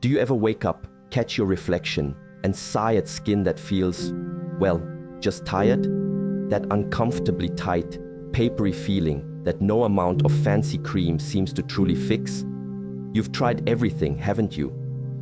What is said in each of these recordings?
Do you ever wake up, catch your reflection, and sigh at skin that feels, well, just tired? That uncomfortably tight, papery feeling that no amount of fancy cream seems to truly fix? You've tried everything, haven't you?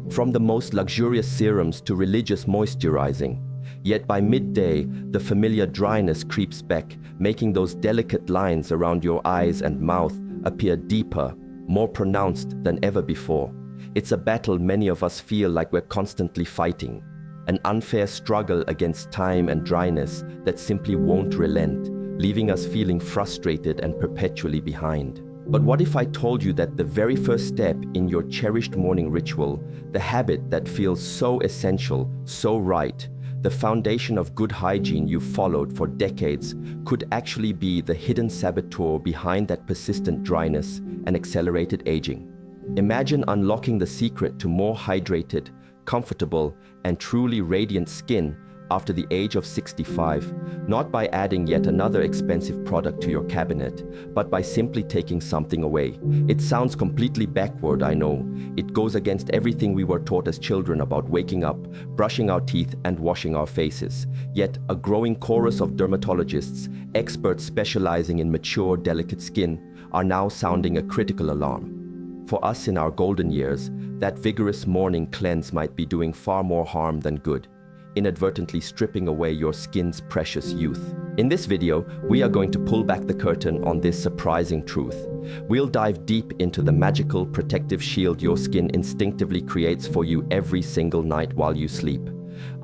From the most luxurious serums to religious moisturizing. Yet by midday, the familiar dryness creeps back, making those delicate lines around your eyes and mouth appear deeper, more pronounced than ever before. It's a battle many of us feel like we're constantly fighting. An unfair struggle against time and dryness that simply won't relent, leaving us feeling frustrated and perpetually behind. But what if I told you that the very first step in your cherished morning ritual, the habit that feels so essential, so right, the foundation of good hygiene you've followed for decades, could actually be the hidden saboteur behind that persistent dryness and accelerated aging? Imagine unlocking the secret to more hydrated, comfortable, and truly radiant skin after the age of 65, not by adding yet another expensive product to your cabinet, but by simply taking something away. It sounds completely backward, I know. It goes against everything we were taught as children about waking up, brushing our teeth, and washing our faces. Yet a growing chorus of dermatologists, experts specializing in mature, delicate skin, are now sounding a critical alarm. For us in our golden years, that vigorous morning cleanse might be doing far more harm than good, inadvertently stripping away your skin's precious youth. In this video, we are going to pull back the curtain on this surprising truth. We'll dive deep into the magical protective shield your skin instinctively creates for you every single night while you sleep,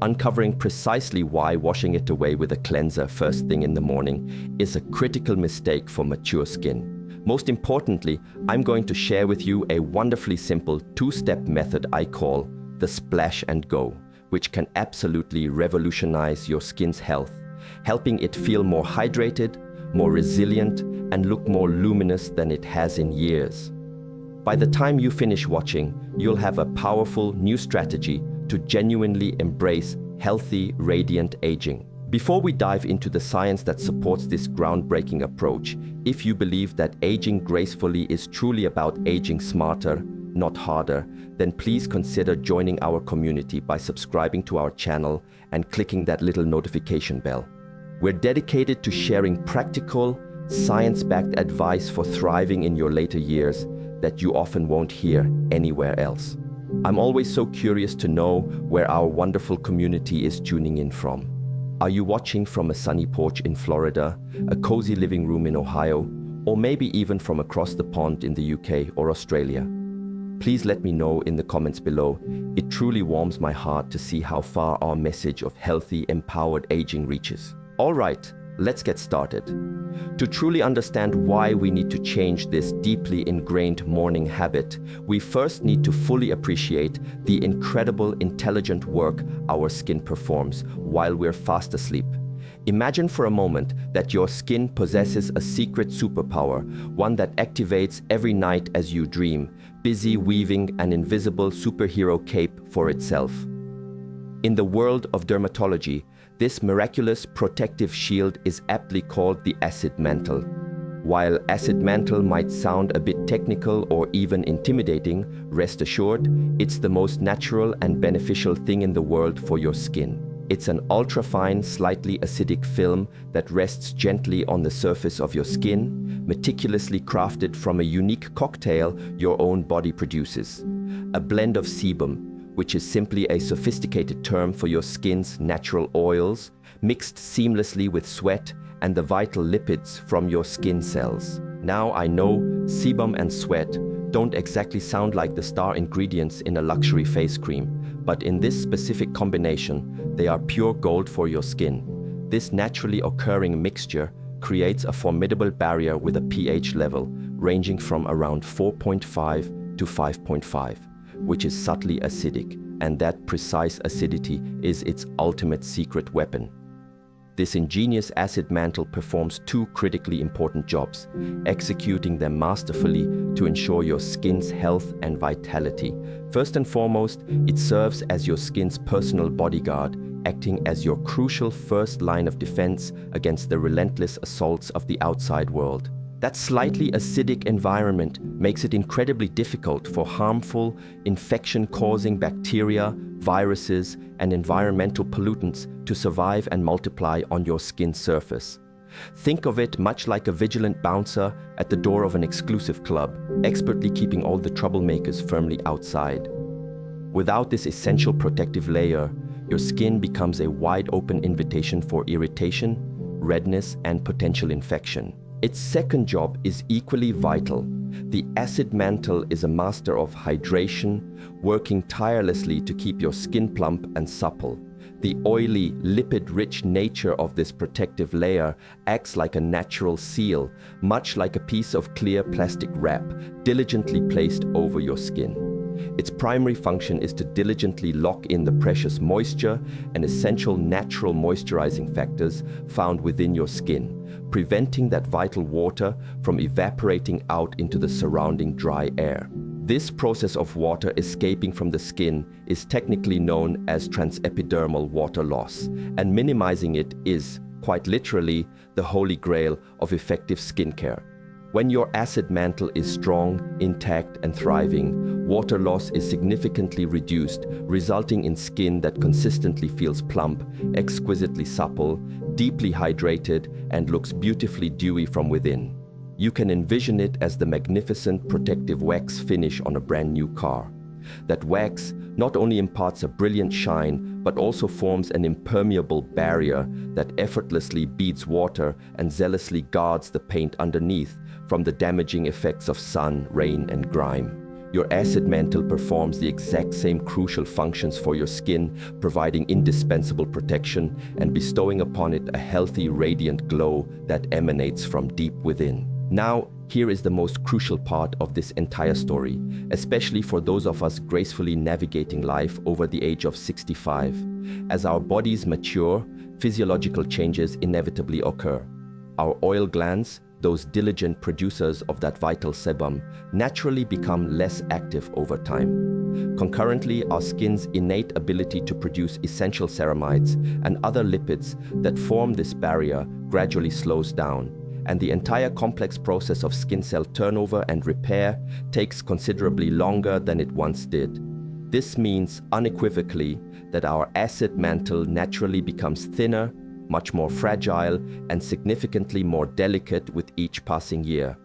uncovering precisely why washing it away with a cleanser first thing in the morning is a critical mistake for mature skin. Most importantly, I'm going to share with you a wonderfully simple two-step method I call the splash and go, which can absolutely revolutionize your skin's health, helping it feel more hydrated, more resilient, and look more luminous than it has in years. By the time you finish watching, you'll have a powerful new strategy to genuinely embrace healthy, radiant aging. Before we dive into the science that supports this groundbreaking approach, if you believe that aging gracefully is truly about aging smarter, not harder, then please consider joining our community by subscribing to our channel and clicking that little notification bell. We're dedicated to sharing practical, science-backed advice for thriving in your later years that you often won't hear anywhere else. I'm always so curious to know where our wonderful community is tuning in from. Are you watching from a sunny porch in Florida, a cozy living room in Ohio, or maybe even from across the pond in the UK or Australia? Please let me know in the comments below. It truly warms my heart to see how far our message of healthy, empowered aging reaches. All right, let's get started. To truly understand why we need to change this deeply ingrained morning habit, we first need to fully appreciate the incredible intelligent work our skin performs while we're fast asleep. Imagine for a moment that your skin possesses a secret superpower, one that activates every night as you dream, busy weaving an invisible superhero cape for itself. In the world of dermatology, this miraculous protective shield is aptly called the acid mantle. While acid mantle might sound a bit technical or even intimidating, rest assured, it's the most natural and beneficial thing in the world for your skin. It's an ultra-fine, slightly acidic film that rests gently on the surface of your skin, meticulously crafted from a unique cocktail your own body produces. A blend of sebum, which is simply a sophisticated term for your skin's natural oils, mixed seamlessly with sweat and the vital lipids from your skin cells. Now I know sebum and sweat don't exactly sound like the star ingredients in a luxury face cream, but in this specific combination, they are pure gold for your skin. This naturally occurring mixture creates a formidable barrier with a pH level ranging from around 4.5 to 5.5. which is subtly acidic, and that precise acidity is its ultimate secret weapon. This ingenious acid mantle performs two critically important jobs, executing them masterfully to ensure your skin's health and vitality. First and foremost, it serves as your skin's personal bodyguard, acting as your crucial first line of defense against the relentless assaults of the outside world. That slightly acidic environment makes it incredibly difficult for harmful, infection-causing bacteria, viruses, and environmental pollutants to survive and multiply on your skin surface. Think of it much like a vigilant bouncer at the door of an exclusive club, expertly keeping all the troublemakers firmly outside. Without this essential protective layer, your skin becomes a wide-open invitation for irritation, redness, and potential infection. Its second job is equally vital. The acid mantle is a master of hydration, working tirelessly to keep your skin plump and supple. The oily, lipid-rich nature of this protective layer acts like a natural seal, much like a piece of clear plastic wrap diligently placed over your skin. Its primary function is to diligently lock in the precious moisture and essential natural moisturizing factors found within your skin, preventing that vital water from evaporating out into the surrounding dry air. This process of water escaping from the skin is technically known as transepidermal water loss, and minimizing it is, quite literally, the holy grail of effective skincare. When your acid mantle is strong, intact, and thriving, water loss is significantly reduced, resulting in skin that consistently feels plump, exquisitely supple, deeply hydrated, and looks beautifully dewy from within. You can envision it as the magnificent protective wax finish on a brand new car. That wax not only imparts a brilliant shine, but also forms an impermeable barrier that effortlessly beads water and zealously guards the paint underneath from the damaging effects of sun, rain, and grime. Your acid mantle performs the exact same crucial functions for your skin, providing indispensable protection and bestowing upon it a healthy, radiant glow that emanates from deep within. Now, here is the most crucial part of this entire story, especially for those of us gracefully navigating life over the age of 65. As our bodies mature, physiological changes inevitably occur. Our oil glands, those diligent producers of that vital sebum, naturally become less active over time. Concurrently, our skin's innate ability to produce essential ceramides and other lipids that form this barrier gradually slows down, and the entire complex process of skin cell turnover and repair takes considerably longer than it once did. This means unequivocally that our acid mantle naturally becomes thinner, much more fragile, and significantly more delicate with each passing year.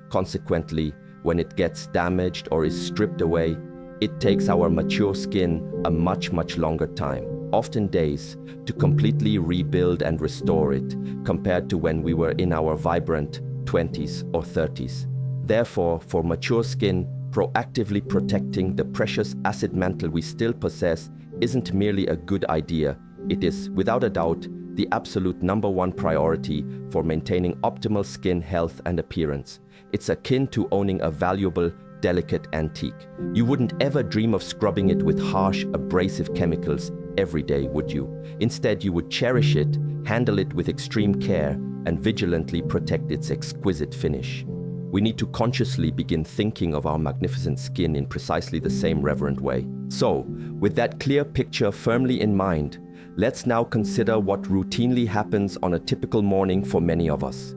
Consequently, when it gets damaged or is stripped away, it takes our mature skin a much longer time, often days, to completely rebuild and restore it, compared to when we were in our vibrant 20s or 30s. Therefore, for mature skin, proactively protecting the precious acid mantle we still possess isn't merely a good idea, it is, without a doubt, the absolute #1 priority for maintaining optimal skin health and appearance. It's akin to owning a valuable, delicate antique. You wouldn't ever dream of scrubbing it with harsh, abrasive chemicals every day, would you? Instead, you would cherish it, handle it with extreme care, and vigilantly protect its exquisite finish. We need to consciously begin thinking of our magnificent skin in precisely the same reverent way. So, with that clear picture firmly in mind, let's now consider what routinely happens on a typical morning for many of us.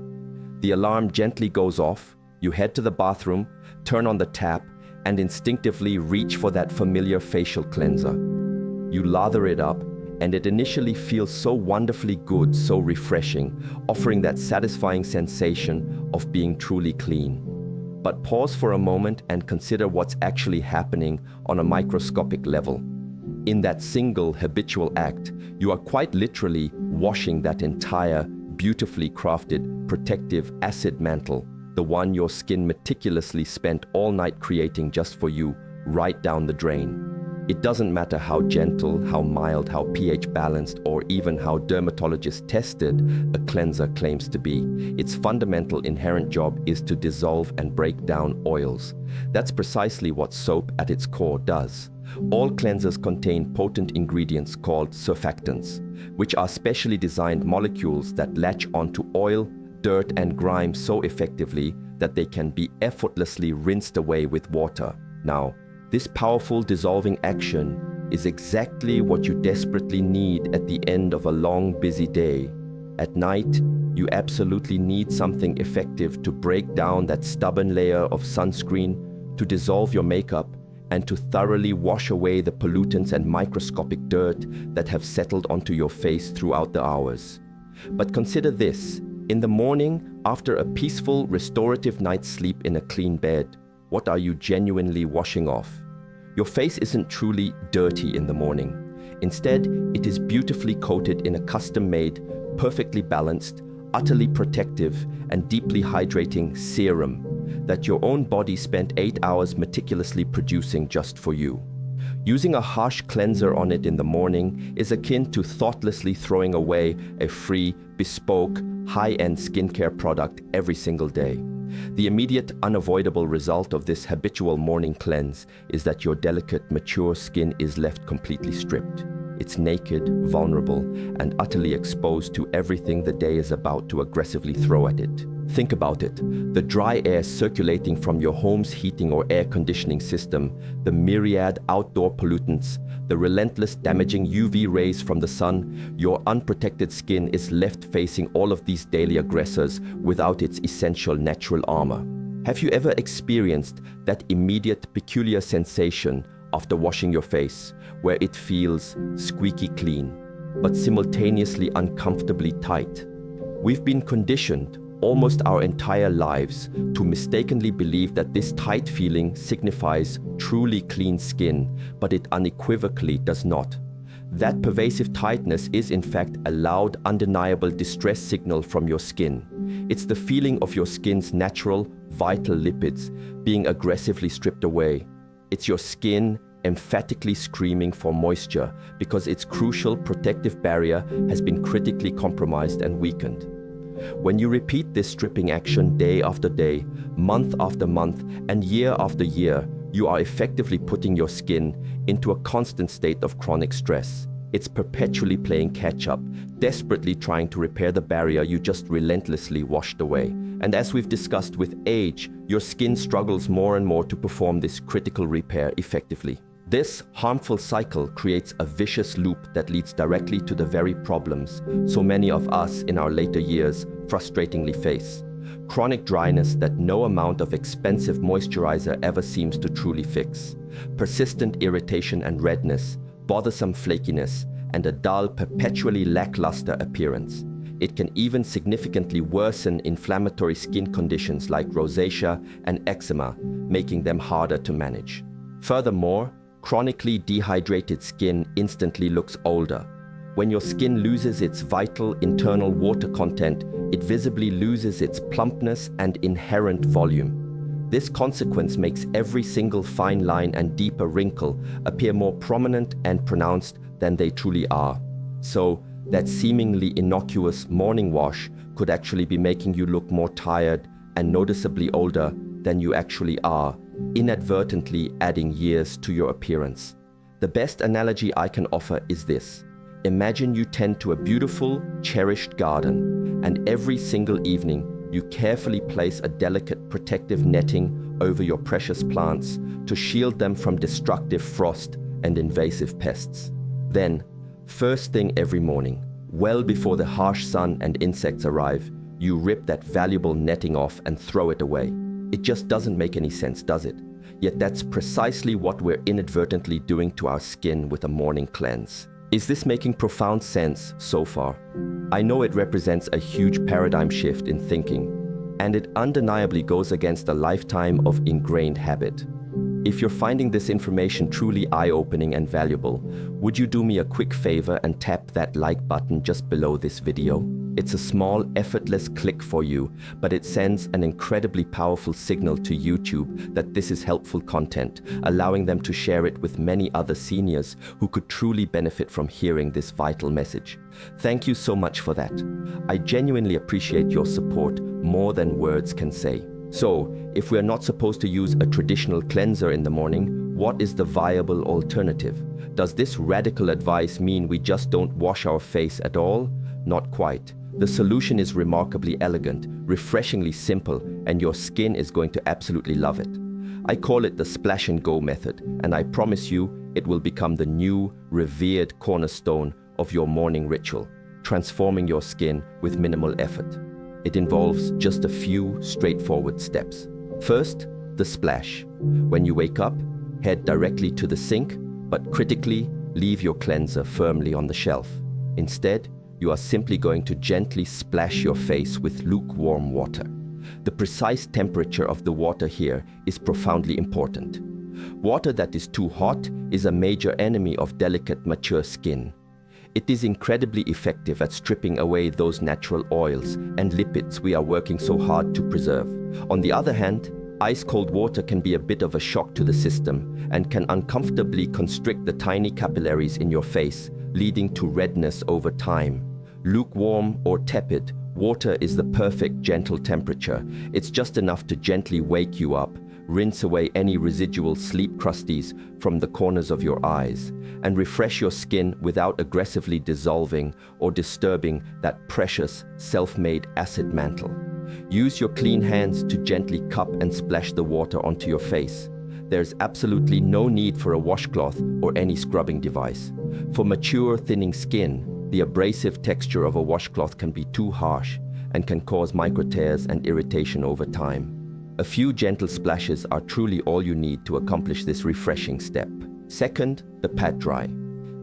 The alarm gently goes off, you head to the bathroom, turn on the tap, and instinctively reach for that familiar facial cleanser. You lather it up, and it initially feels so wonderfully good, so refreshing, offering that satisfying sensation of being truly clean. But pause for a moment and consider what's actually happening on a microscopic level. In that single habitual act, you are quite literally washing that entire, beautifully crafted, protective acid mantle, the one your skin meticulously spent all night creating just for you, right down the drain. It doesn't matter how gentle, how mild, how pH balanced, or even how dermatologists tested a cleanser claims to be. Its fundamental inherent job is to dissolve and break down oils. That's precisely what soap at its core does. All cleansers contain potent ingredients called surfactants, which are specially designed molecules that latch onto oil, dirt, and grime so effectively that they can be effortlessly rinsed away with water. Now, this powerful dissolving action is exactly what you desperately need at the end of a long, busy day. At night, you absolutely need something effective to break down that stubborn layer of sunscreen, to dissolve your makeup, and to thoroughly wash away the pollutants and microscopic dirt that have settled onto your face throughout the hours. But consider this: in the morning, after a peaceful, restorative night's sleep in a clean bed, what are you genuinely washing off? Your face isn't truly dirty in the morning. Instead, it is beautifully coated in a custom-made, perfectly balanced, utterly protective, and deeply hydrating serum that your own body spent 8 hours meticulously producing just for you. Using a harsh cleanser on it in the morning is akin to thoughtlessly throwing away a free, bespoke, high-end skincare product every single day. The immediate, unavoidable result of this habitual morning cleanse is that your delicate, mature skin is left completely stripped. It's naked, vulnerable, and utterly exposed to everything the day is about to aggressively throw at it. Think about it: the dry air circulating from your home's heating or air conditioning system, the myriad outdoor pollutants, the relentless damaging UV rays from the sun. Your unprotected skin is left facing all of these daily aggressors without its essential natural armor. Have you ever experienced that immediate, peculiar sensation after washing your face, where it feels squeaky clean, but simultaneously uncomfortably tight? We've been conditioned almost our entire lives to mistakenly believe that this tight feeling signifies truly clean skin, but it unequivocally does not. That pervasive tightness is in fact a loud, undeniable distress signal from your skin. It's the feeling of your skin's natural, vital lipids being aggressively stripped away. It's your skin emphatically screaming for moisture because its crucial protective barrier has been critically compromised and weakened. When you repeat this stripping action day after day, month after month, and year after year, you are effectively putting your skin into a constant state of chronic stress. It's perpetually playing catch-up, desperately trying to repair the barrier you just relentlessly washed away. And as we've discussed, with age, your skin struggles more and more to perform this critical repair effectively. This harmful cycle creates a vicious loop that leads directly to the very problems so many of us in our later years frustratingly face. Chronic dryness that no amount of expensive moisturizer ever seems to truly fix. Persistent irritation and redness, bothersome flakiness, and a dull, perpetually lackluster appearance. It can even significantly worsen inflammatory skin conditions like rosacea and eczema, making them harder to manage. Furthermore, chronically dehydrated skin instantly looks older. When your skin loses its vital internal water content, it visibly loses its plumpness and inherent volume. This consequence makes every single fine line and deeper wrinkle appear more prominent and pronounced than they truly are. So, that seemingly innocuous morning wash could actually be making you look more tired and noticeably older than you actually are, inadvertently adding years to your appearance. The best analogy I can offer is this. Imagine you tend to a beautiful, cherished garden, and every single evening you carefully place a delicate protective netting over your precious plants to shield them from destructive frost and invasive pests. Then, first thing every morning, well before the harsh sun and insects arrive, you rip that valuable netting off and throw it away. It just doesn't make any sense, does it? Yet that's precisely what we're inadvertently doing to our skin with a morning cleanse. Is this making profound sense so far? I know it represents a huge paradigm shift in thinking, and it undeniably goes against a lifetime of ingrained habit. If you're finding this information truly eye-opening and valuable, would you do me a quick favor and tap that like button just below this video? It's a small, effortless click for you, but it sends an incredibly powerful signal to YouTube that this is helpful content, allowing them to share it with many other seniors who could truly benefit from hearing this vital message. Thank you so much for that. I genuinely appreciate your support more than words can say. So, if we are not supposed to use a traditional cleanser in the morning, what is the viable alternative? Does this radical advice mean we just don't wash our face at all? Not quite. The solution is remarkably elegant, refreshingly simple, and your skin is going to absolutely love it. I call it the splash and go method, and I promise you it will become the new, revered cornerstone of your morning ritual. transforming your skin with minimal effort. It involves just a few straightforward steps. First, the splash. When you wake up, head directly to the sink, but critically, leave your cleanser firmly on the shelf. Instead, you are simply going to gently splash your face with lukewarm water. The precise temperature of the water here is profoundly important. Water that is too hot is a major enemy of delicate, mature skin. It is incredibly effective at stripping away those natural oils and lipids we are working so hard to preserve. On the other hand, ice-cold water can be a bit of a shock to the system and can uncomfortably constrict the tiny capillaries in your face, leading to redness over time. Lukewarm or tepid, water is the perfect gentle temperature. It's just enough to gently wake you up, rinse away any residual sleep crusties from the corners of your eyes, and refresh your skin without aggressively dissolving or disturbing that precious, self-made acid mantle. Use your clean hands to gently cup and splash the water onto your face. There's absolutely no need for a washcloth or any scrubbing device. For mature, thinning skin, the abrasive texture of a washcloth can be too harsh and can cause micro tears and irritation over time. A few gentle splashes are truly all you need to accomplish this refreshing step. Second, the pat dry.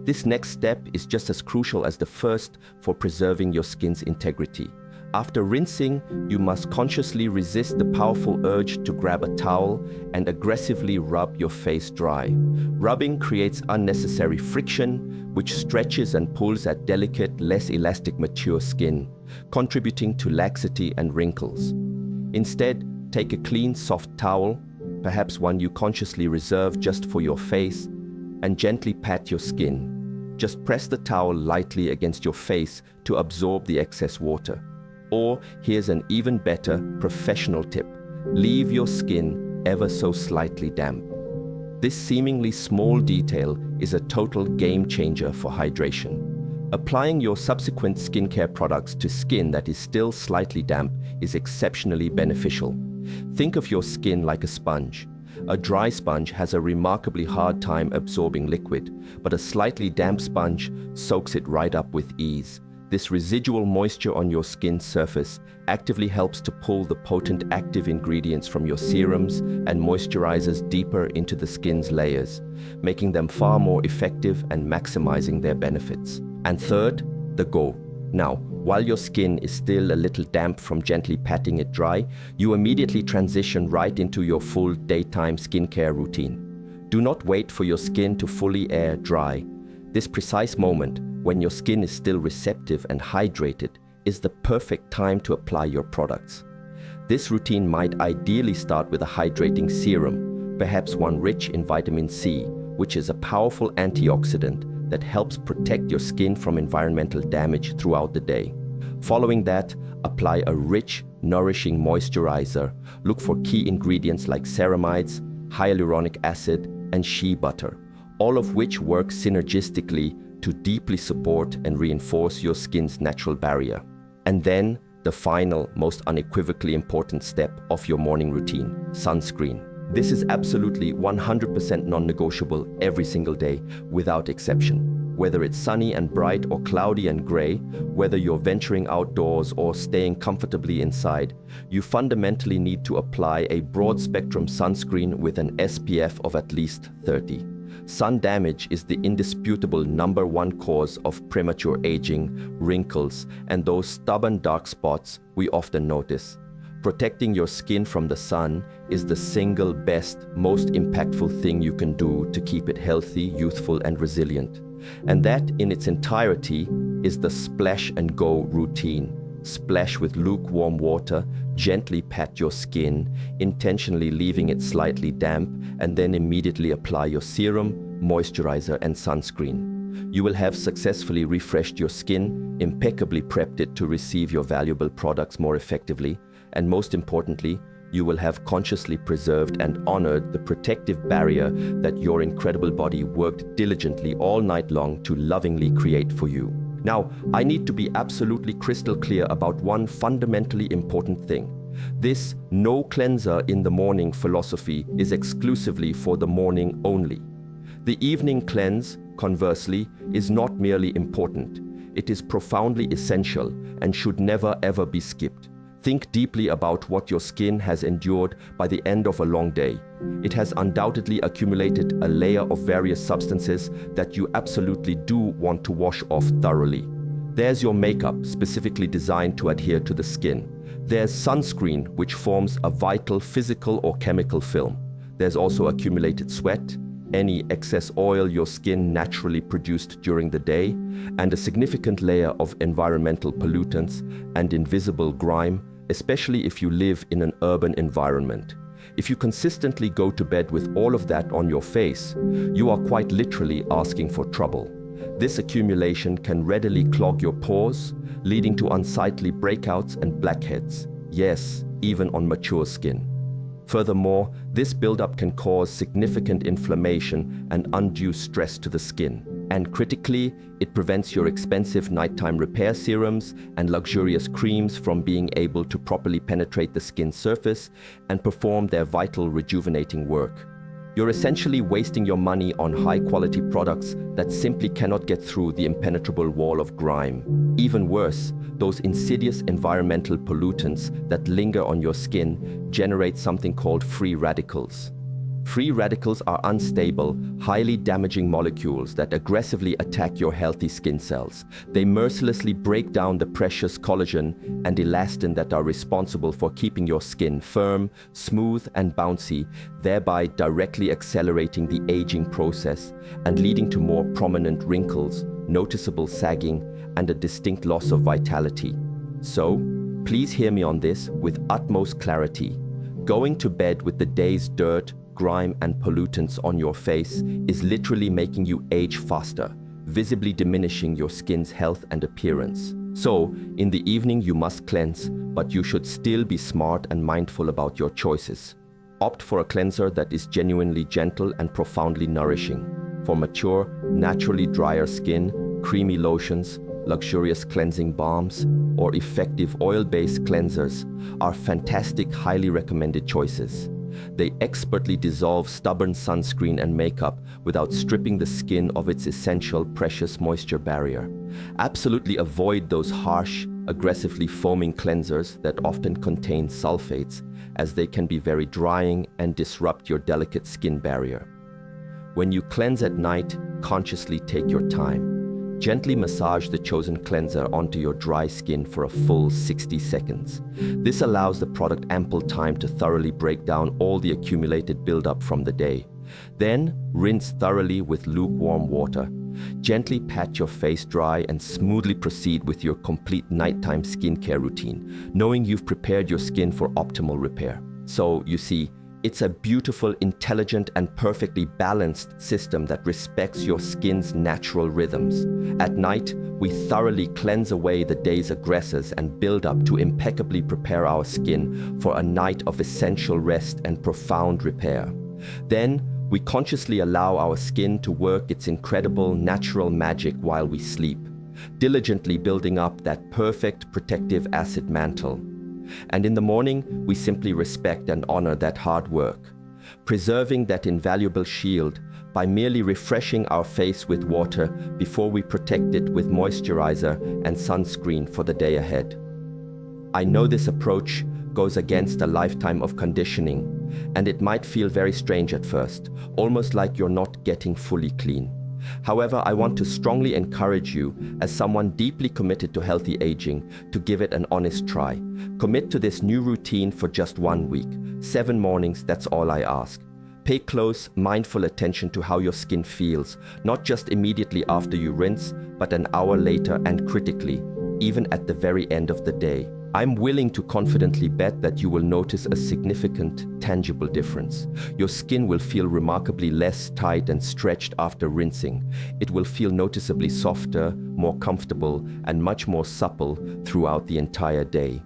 This next step is just as crucial as the first for preserving your skin's integrity. After rinsing, you must consciously resist the powerful urge to grab a towel and aggressively rub your face dry. Rubbing creates unnecessary friction, which stretches and pulls at delicate, less elastic, mature skin, contributing to laxity and wrinkles. Instead, take a clean, soft towel, perhaps one you consciously reserve just for your face, and gently pat your skin. Just press the towel lightly against your face to absorb the excess water. Or, here's an even better professional tip. Leave your skin ever so slightly damp. This seemingly small detail is a total game changer for hydration. Applying your subsequent skincare products to skin that is still slightly damp is exceptionally beneficial. Think of your skin like a sponge. A dry sponge has a remarkably hard time absorbing liquid, but a slightly damp sponge soaks it right up with ease. This residual moisture on your skin's surface actively helps to pull the potent active ingredients from your serums and moisturizers deeper into the skin's layers, making them far more effective and maximizing their benefits. And third, the go. Now, while your skin is still a little damp from gently patting it dry, you immediately transition right into your full daytime skincare routine. Do not wait for your skin to fully air dry. This precise moment, when your skin is still receptive and hydrated, is the perfect time to apply your products. This routine might ideally start with a hydrating serum, perhaps one rich in vitamin C, which is a powerful antioxidant that helps protect your skin from environmental damage throughout the day. Following that, apply a rich, nourishing moisturizer. Look for key ingredients like ceramides, hyaluronic acid, and shea butter, all of which work synergistically to deeply support and reinforce your skin's natural barrier. And then, the final, most unequivocally important step of your morning routine, sunscreen. This is absolutely 100% non-negotiable every single day, without exception. Whether it's sunny and bright or cloudy and gray, whether you're venturing outdoors or staying comfortably inside, you fundamentally need to apply a broad-spectrum sunscreen with an SPF of at least 30. Sun damage is the indisputable #1 cause of premature aging, wrinkles, and those stubborn dark spots we often notice. Protecting your skin from the sun is the single best, most impactful thing you can do to keep it healthy, youthful, and resilient. And that, in its entirety, is the splash and go routine. Splash with lukewarm water, gently pat your skin, intentionally leaving it slightly damp, and then immediately apply your serum, moisturizer, and sunscreen. You will have successfully refreshed your skin, impeccably prepped it to receive your valuable products more effectively, and most importantly, you will have consciously preserved and honored the protective barrier that your incredible body worked diligently all night long to lovingly create for you. Now, I need to be absolutely crystal clear about one fundamentally important thing. This no cleanser in the morning philosophy is exclusively for the morning only. The evening cleanse, conversely, is not merely important. It is profoundly essential and should never ever be skipped. Think deeply about what your skin has endured by the end of a long day. It has undoubtedly accumulated a layer of various substances that you absolutely do want to wash off thoroughly. There's your makeup, specifically designed to adhere to the skin. There's sunscreen, which forms a vital physical or chemical film. There's also accumulated sweat, any excess oil your skin naturally produced during the day, and a significant layer of environmental pollutants and invisible grime, especially if you live in an urban environment. If you consistently go to bed with all of that on your face, you are quite literally asking for trouble. This accumulation can readily clog your pores, leading to unsightly breakouts and blackheads. Yes, even on mature skin. Furthermore, this buildup can cause significant inflammation and undue stress to the skin. And critically, it prevents your expensive nighttime repair serums and luxurious creams from being able to properly penetrate the skin's surface and perform their vital rejuvenating work. You're essentially wasting your money on high-quality products that simply cannot get through the impenetrable wall of grime. Even worse, those insidious environmental pollutants that linger on your skin generate something called free radicals. Free radicals are unstable, highly damaging molecules that aggressively attack your healthy skin cells. They mercilessly break down the precious collagen and elastin that are responsible for keeping your skin firm, smooth, and bouncy, thereby directly accelerating the aging process and leading to more prominent wrinkles, noticeable sagging, and a distinct loss of vitality. So, please hear me on this with utmost clarity. Going to bed with the day's dirt, grime, and pollutants on your face is literally making you age faster, visibly diminishing your skin's health and appearance. So, in the evening you must cleanse, but you should still be smart and mindful about your choices. Opt for a cleanser that is genuinely gentle and profoundly nourishing. For mature, naturally drier skin, creamy lotions, luxurious cleansing balms, or effective oil-based cleansers are fantastic, highly recommended choices. They expertly dissolve stubborn sunscreen and makeup without stripping the skin of its essential precious moisture barrier. Absolutely avoid those harsh, aggressively foaming cleansers that often contain sulfates, as they can be very drying and disrupt your delicate skin barrier. When you cleanse at night, consciously take your time. Gently massage the chosen cleanser onto your dry skin for a full 60 seconds. This allows the product ample time to thoroughly break down all the accumulated buildup from the day. Then, rinse thoroughly with lukewarm water. Gently pat your face dry and smoothly proceed with your complete nighttime skincare routine, knowing you've prepared your skin for optimal repair. So, you see, it's a beautiful, intelligent, and perfectly balanced system that respects your skin's natural rhythms. At night, we thoroughly cleanse away the day's aggressors and build up to impeccably prepare our skin for a night of essential rest and profound repair. Then, we consciously allow our skin to work its incredible natural magic while we sleep, diligently building up that perfect protective acid mantle. And in the morning, we simply respect and honor that hard work, preserving that invaluable shield by merely refreshing our face with water before we protect it with moisturizer and sunscreen for the day ahead. I know this approach goes against a lifetime of conditioning, and it might feel very strange at first, almost like you're not getting fully clean. However, I want to strongly encourage you, as someone deeply committed to healthy aging, to give it an honest try. Commit to this new routine for just 1 week. 7 mornings, that's all I ask. Pay close, mindful attention to how your skin feels, not just immediately after you rinse, but an hour later, and critically, even at the very end of the day. I'm willing to confidently bet that you will notice a significant, tangible difference. Your skin will feel remarkably less tight and stretched after rinsing. It will feel noticeably softer, more comfortable, and much more supple throughout the entire day.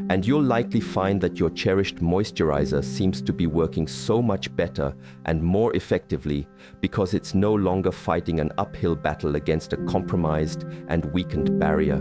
And you'll likely find that your cherished moisturizer seems to be working so much better and more effectively because it's no longer fighting an uphill battle against a compromised and weakened barrier.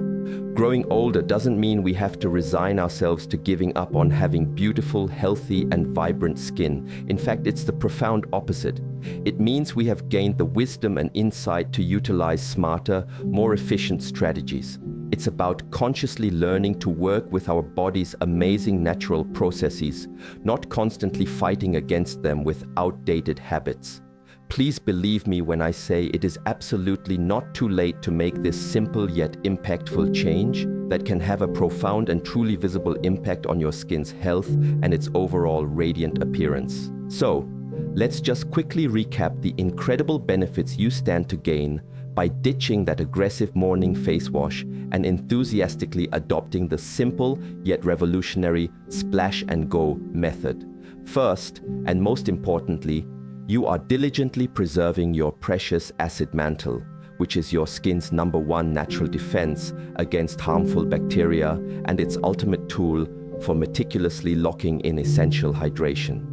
Growing older doesn't mean we have to resign ourselves to giving up on having beautiful, healthy, and vibrant skin. In fact, it's the profound opposite. It means we have gained the wisdom and insight to utilize smarter, more efficient strategies. It's about consciously learning to work with our body's amazing natural processes, not constantly fighting against them with outdated habits. Please believe me when I say it is absolutely not too late to make this simple yet impactful change that can have a profound and truly visible impact on your skin's health and its overall radiant appearance. So, let's just quickly recap the incredible benefits you stand to gain by ditching that aggressive morning face wash and enthusiastically adopting the simple yet revolutionary splash and go method. First, and most importantly, you are diligently preserving your precious acid mantle, which is your skin's #1 natural defense against harmful bacteria and its ultimate tool for meticulously locking in essential hydration.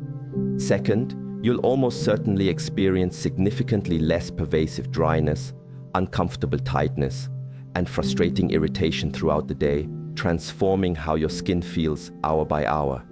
Second, you'll almost certainly experience significantly less pervasive dryness, uncomfortable tightness, and frustrating irritation throughout the day, transforming how your skin feels hour by hour.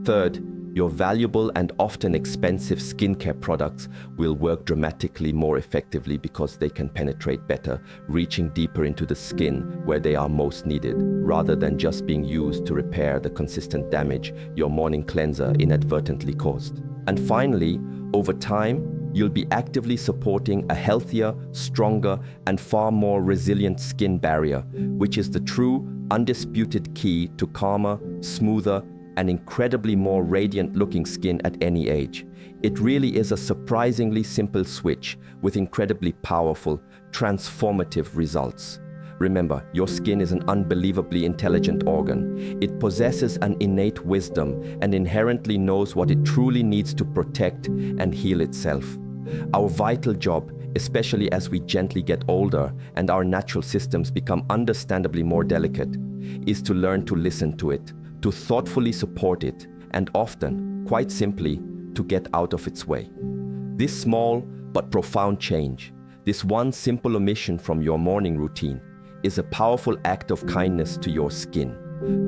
Third, your valuable and often expensive skincare products will work dramatically more effectively because they can penetrate better, reaching deeper into the skin where they are most needed, rather than just being used to repair the consistent damage your morning cleanser inadvertently caused. And finally, over time, you'll be actively supporting a healthier, stronger, and far more resilient skin barrier, which is the true, undisputed key to calmer, smoother, and incredibly more radiant-looking skin at any age. It really is a surprisingly simple switch with incredibly powerful, transformative results. Remember, your skin is an unbelievably intelligent organ. It possesses an innate wisdom and inherently knows what it truly needs to protect and heal itself. Our vital job, especially as we gently get older and our natural systems become understandably more delicate, is to learn to listen to it, to thoughtfully support it, and often, quite simply, to get out of its way. This small but profound change, this one simple omission from your morning routine, is a powerful act of kindness to your skin,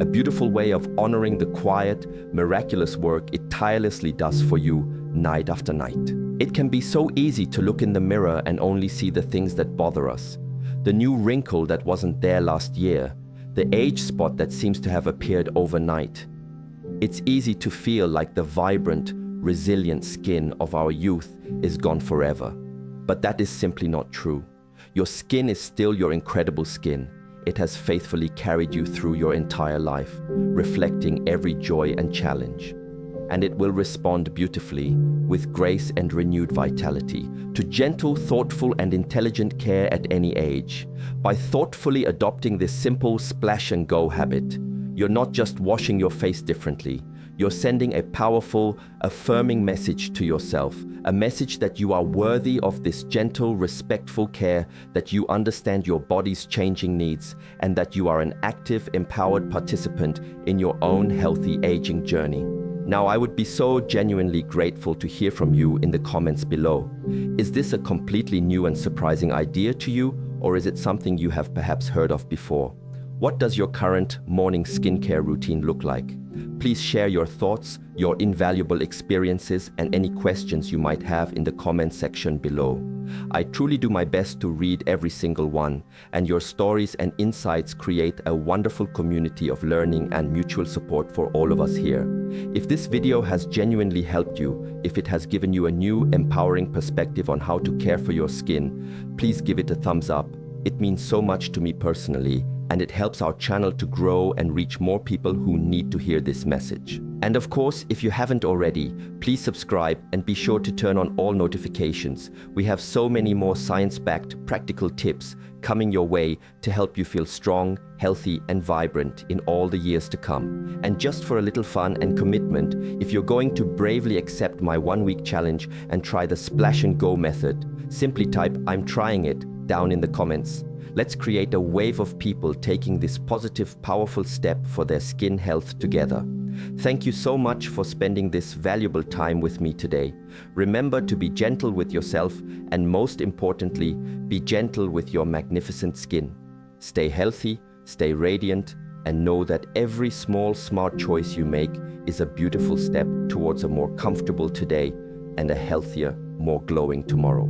a beautiful way of honoring the quiet, miraculous work it tirelessly does for you night after night. It can be so easy to look in the mirror and only see the things that bother us, the new wrinkle that wasn't there last year, the age spot that seems to have appeared overnight. It's easy to feel like the vibrant, resilient skin of our youth is gone forever. But that is simply not true. Your skin is still your incredible skin. It has faithfully carried you through your entire life, reflecting every joy and challenge. And it will respond beautifully, with grace and renewed vitality, to gentle, thoughtful, and intelligent care at any age. By thoughtfully adopting this simple splash and go habit, you're not just washing your face differently, you're sending a powerful, affirming message to yourself, a message that you are worthy of this gentle, respectful care, that you understand your body's changing needs, and that you are an active, empowered participant in your own healthy aging journey. Now, I would be so genuinely grateful to hear from you in the comments below. Is this a completely new and surprising idea to you, or is it something you have perhaps heard of before? What does your current morning skincare routine look like? Please share your thoughts, your invaluable experiences, and any questions you might have in the comment section below. I truly do my best to read every single one, and your stories and insights create a wonderful community of learning and mutual support for all of us here. If this video has genuinely helped you, if it has given you a new, empowering perspective on how to care for your skin, please give it a thumbs up. It means so much to me personally, and it helps our channel to grow and reach more people who need to hear this message. And of course, if you haven't already, please subscribe and be sure to turn on all notifications. We have so many more science-backed, practical tips coming your way to help you feel strong, healthy, and vibrant in all the years to come. And just for a little fun and commitment, if you're going to bravely accept my 1-week challenge and try the splash and go method, simply type "I'm trying it" down in the comments. Let's create a wave of people taking this positive, powerful step for their skin health together. Thank you so much for spending this valuable time with me today. Remember to be gentle with yourself and, most importantly, be gentle with your magnificent skin. Stay healthy, stay radiant, and know that every small, smart choice you make is a beautiful step towards a more comfortable today and a healthier, more glowing tomorrow.